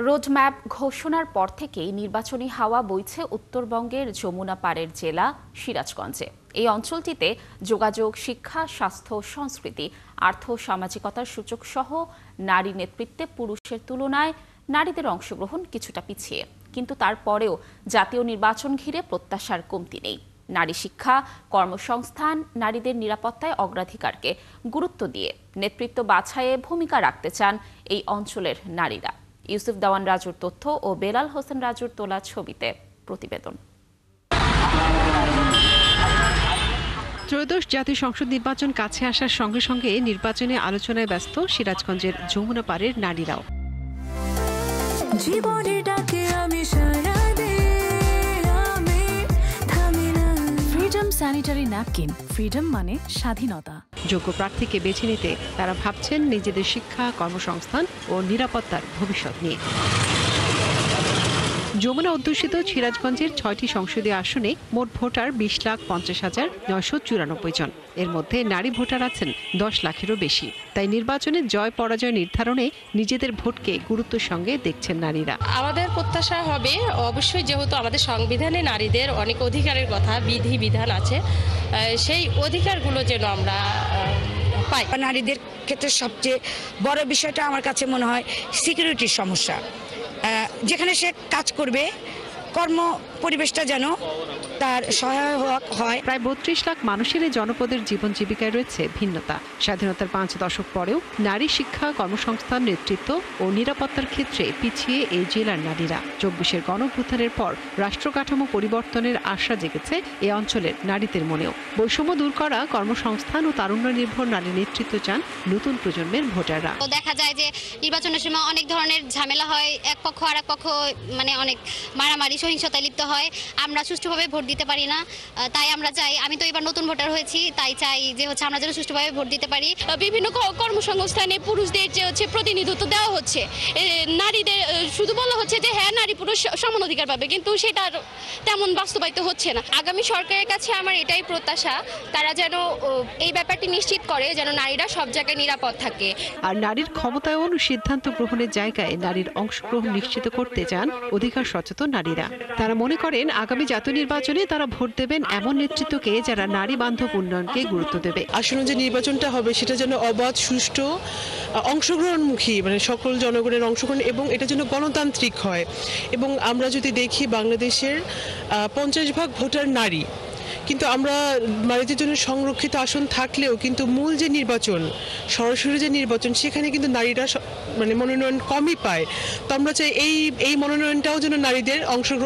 Roadmap ঘোষণার পর থেকেই নির্বাচনী হাওয়া বইছে উত্তরবঙ্গের যমুনা পাড়ের জেলা সিরাজগঞ্জে। এই অঞ্চলটিতে যোগাযোগ, শিক্ষা, স্বাস্থ্য, সংস্কৃতি, আর্থ সামাজিকতার সূচক সহ নারী নেতৃত্বে পুরুষের তুলনায় নারীদের অংশগ্রহণ কিছুটা পিছিয়ে, কিন্তু তারপরেও জাতীয় নির্বাচন ঘিরে প্রত্যাশার কমতি নেই। নারী শিক্ষা, কর্মসংস্থান, নারীদের নিরাপত্তায় অগ্রাধিকারকে গুরুত্ব দিয়ে নেতৃত্ব বাছাইয়ে ভূমিকা রাখতে চান এই অঞ্চলের নারীরা। ইউসুফ দেওয়ান রাজুর তথ্য ও বেলাল হোসেন রাজুর তোলা ছবিতে প্রতিবেদন। ত্রয়োদশ জাতীয় সংসদ নির্বাচন কাছে আসার সঙ্গে সঙ্গে নির্বাচনে আলোচনায় ব্যস্ত সিরাজগঞ্জের যমুনা পাড়ের নারীরাও। ফ্রিডম স্যানিটারি ন্যাপকিন, ফ্রিডম মানে স্বাধীনতা। যোগ্য প্রার্থীকে বেছে নিতে তারা ভাবছেন নিজেদের শিক্ষা, কর্মসংস্থান ও নিরাপত্তার ভবিষ্যৎ নিয়ে। যমুনা অধ্যুষিত সিরাজগঞ্জের ৬টি সংসদীয় আসনে মোট ভোটার ২০,৫০,৯৯৪ জন। এর মধ্যে নারী ভোটার আছেন ১০ লাখেরও বেশি। তাই নির্বাচনে জয় পরাজয় নির্ধারণে নিজেদের ভোটকে গুরুত্বের সঙ্গে দেখছেন নারীরা। আমাদের প্রত্যাশা হবে অবশ্যই, যেহেতু আমাদের সংবিধানে নারীদের অনেক অধিকারের কথা বিধান আছে, সেই অধিকারগুলো যেন আমরা পাই। নারীদের ক্ষেত্রে সবচেয়ে বড় বিষয়টা আমার কাছে মনে হয় সিকিউরিটির সমস্যা। যেখানে সে কাজ করবে, কর্ম পরিবেশটা যেন তার সহায়ক হয়। প্রায় ৩২ লাখ মানুষের এই জনপদের জীবন জীবিকায় রয়েছে ভিন্নতা। স্বাধীনতার ৫ দশক পরেও নারী শিক্ষা, কর্মসংস্থান, নেতৃত্ব ও নিরাপত্তার ক্ষেত্রে পিছিয়ে এই জেলার নারীরা। ২৪-এর গণঅভ্যুত্থানের পর রাষ্ট্র কাঠামো পরিবর্তনের আশা জেগেছে এই অঞ্চলের নারীদের মনেও। বৈষম্য দূর করা, কর্মসংস্থান ও তারুণ্য নির্ভর নারী নেতৃত্ব চান নতুন প্রজন্মের ভোটাররা। দেখা যায় যে নির্বাচনের সময় অনেক ধরনের ঝামেলা হয়, এক পক্ষ আর এক পক্ষ মানে অনেক মারামারি, সহিংসতায় লিপ্ত হয়। আমরা সুষ্ঠুভাবে ভোট দিতে পারি না। তাই আমরা চাই, আমি তো এবার নতুন ভোটার হয়েছি, তাই চাই যে আমরা যেন সুষ্ঠুভাবে ভোট দিতে পারি। বিভিন্ন কর্মসংস্থানে পুরুষদের যে প্রতিনিধিত্ব দেওয়া হচ্ছে, নারীদের শুধু বলা হচ্ছে যে হ্যাঁ নারী পুরুষ সমান অধিকার পাবে, কিন্তু সেটা তেমন বাস্তবায়িত হচ্ছে না। আগামী সরকারের কাছে আমার এটাই প্রত্যাশা, তারা যেন এই ব্যাপারটি নিশ্চিত করে যেন নারীরা সব জায়গায় নিরাপদ থাকে। আর নারীর ক্ষমতায়ন ও সিদ্ধান্ত গ্রহণের জায়গায় নারীর অংশগ্রহণ নিশ্চিত করতে চান অধিকার সচেতন নারীরা। তারা মনে করেন আগামী জাতীয় নির্বাচনে তারা ভোট দেবেন এমন নেতৃত্বকে যারা নারী বান্ধব উন্নয়নকে গুরুত্ব দেবে। আসন্ন যে নির্বাচনটা হবে সেটা যেন অবাধ, সুষ্ঠু, অংশগ্রহণমুখী, মানে সকল জনগণের অংশগ্রহণ, এবং এটা যেন গণতান্ত্রিক হয়। এবং আমরা যদি দেখি বাংলাদেশের 50% ভোটার নারী, কিন্তু আমরা নারীদের জন্য সংরক্ষিত আসন থাকলেও কিন্তু মূল যে নির্বাচন, সরাসরি যে নির্বাচন, সেখানে কিন্তু নারীরা মানে মনোনয়ন কমই পায়। তো আমরা চাই এই মনোনয়নটাও যেন নারীদের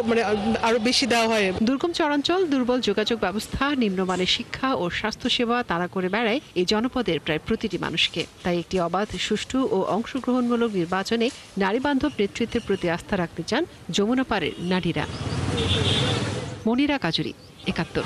মানে আরো বেশি দেওয়া হয়। দুর্গম চরাঞ্চল, দুর্বল যোগাযোগ ব্যবস্থা, নিম্নমানের শিক্ষা ও স্বাস্থ্যসেবা তাড়া করে বেড়ায় এই জনপদের প্রায় প্রতিটি মানুষকে। তাই একটি অবাধ, সুষ্ঠু ও অংশগ্রহণমূলক নির্বাচনে নারী বান্ধব নেতৃত্বের প্রতি আস্থা রাখতে চান যমুনা পাড়ের নারীরা। মনিরা কাজুরি, ৭১।